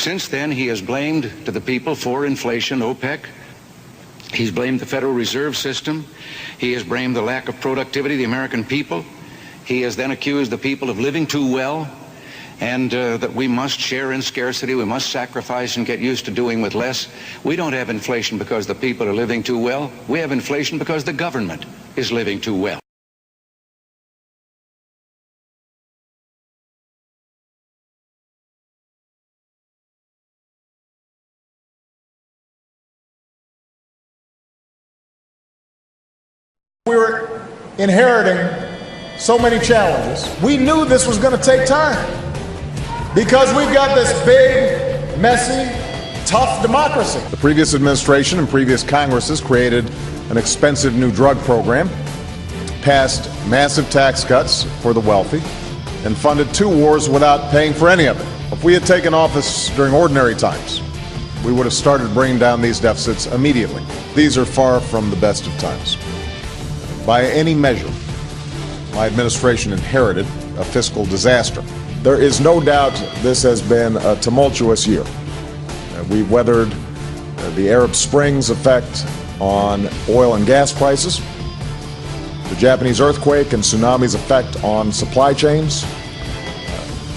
Since then, he has blamed to the people for inflation OPEC. He's blamed the Federal Reserve System. He has blamed the lack of productivity of the American people. He has then accused the people of living too well, and that we must share in scarcity, we must sacrifice and get used to doing with less. We don't have inflation because the people are living too well. We have inflation because the government is living too well. We were inheriting so many challenges. We knew this was going to take time because we've got this big, messy, tough democracy. The previous administration and previous Congresses created an expensive new drug program, passed massive tax cuts for the wealthy, and funded 2 wars without paying for any of it. If we had taken office during ordinary times, we would have started bringing down these deficits immediately. These are far from the best of times. By any measure, my administration inherited a fiscal disaster. There is no doubt this has been a tumultuous year. We've weathered the Arab Spring's effect on oil and gas prices, the Japanese earthquake and tsunami's effect on supply chains,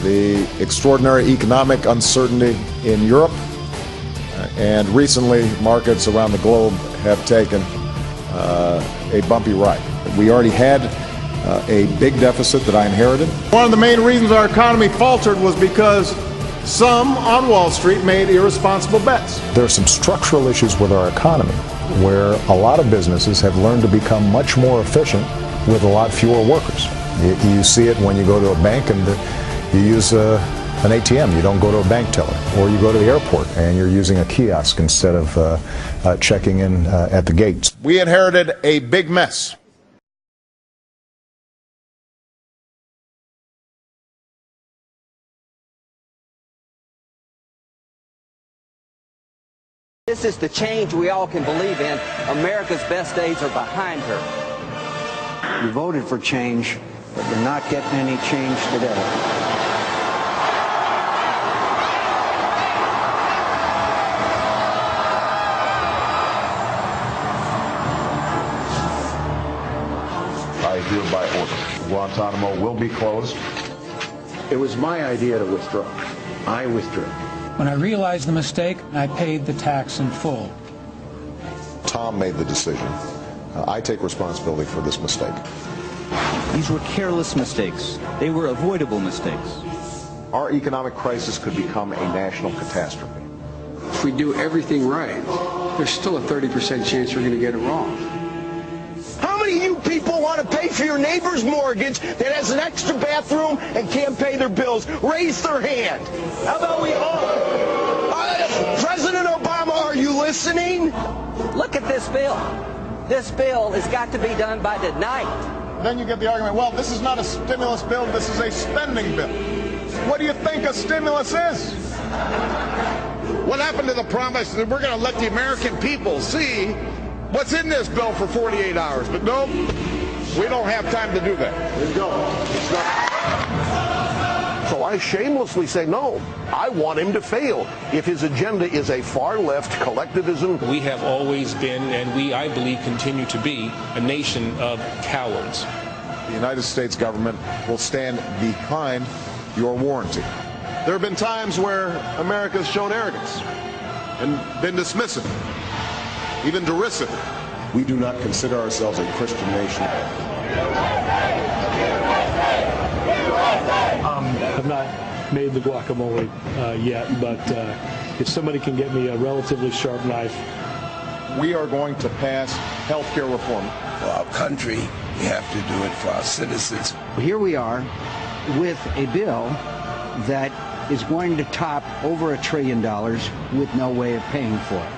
the extraordinary economic uncertainty in Europe, and recently markets around the globe have taken a bumpy ride. We already had a big deficit that I inherited. One of the main reasons our economy faltered was because some on Wall Street made irresponsible bets. There are some structural issues with our economy where a lot of businesses have learned to become much more efficient with a lot fewer workers. You see it when you go to a bank and you use an ATM. You don't go to a bank teller. Or you go to the airport and you're using a kiosk instead of checking in at the gates. We inherited a big mess. This is the change we all can believe in. America's best days are behind her. You voted for change, but you're not getting any change today. I hereby order Guantanamo will be closed. It was my idea to withdraw. I withdrew. When I realized the mistake, I paid the tax in full. Tom made the decision. I take responsibility for this mistake. These were careless mistakes. They were avoidable mistakes. Our economic crisis could become a national catastrophe. If we do everything right, there's still a 30% chance we're going to get it wrong. How many of you people want to pay for your neighbor's mortgage that has an extra bathroom and can't pay their bills? Raise their hand. How about we all? President Obama, are you listening? Look at this bill. This bill has got to be done by tonight. Then you get the argument, well, this is not a stimulus bill, this is a spending bill. What do you think a stimulus is? What happened to the promise that we're going to let the American people see what's in this bill for 48 hours? But no, we don't have time to do that. There you go. It's not. So I shamelessly say no. I want him to fail. If his agenda is a far-left collectivism. We have always been, and we, I believe, continue to be, a nation of cowards. The United States government will stand behind your warranty. There have been times where America's shown arrogance and been dismissive, even derisive. We do not consider ourselves a Christian nation. I've not made the guacamole yet, but if somebody can get me a relatively sharp knife. We are going to pass health care reform. For our country, we have to do it for our citizens. Here we are with a bill that is going to top over $1 trillion with no way of paying for it.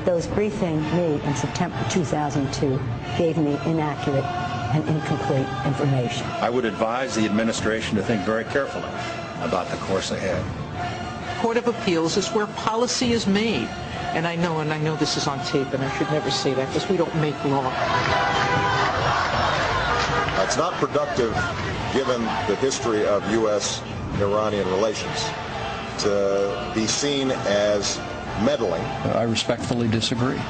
Those briefing me in September 2002 gave me inaccurate and incomplete information. I would advise the administration to think very carefully about the course ahead. Court of Appeals is where policy is made. And I know this is on tape, and I should never say that because we don't make law. It's not productive given the history of U.S.-Iranian relations. be seen as meddling. I respectfully disagree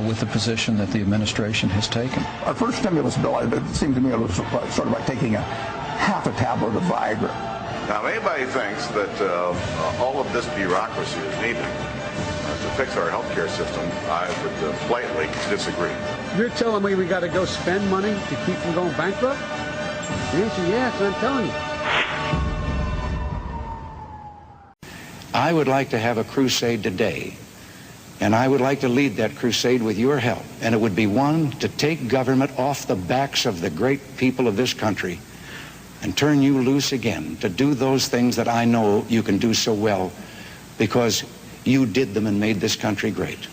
with the position that the administration has taken. Our first stimulus bill, it seemed to me it was sort of like taking half a tablet of Viagra. Now, if anybody thinks that all of this bureaucracy is needed to fix our health care system, I would politely disagree. You're telling me we got to go spend money to keep from going bankrupt? The answer is yes, I'm telling you. I would like to have a crusade today, and I would like to lead that crusade with your help, and it would be one to take government off the backs of the great people of this country and turn you loose again to do those things that I know you can do so well because you did them and made this country great.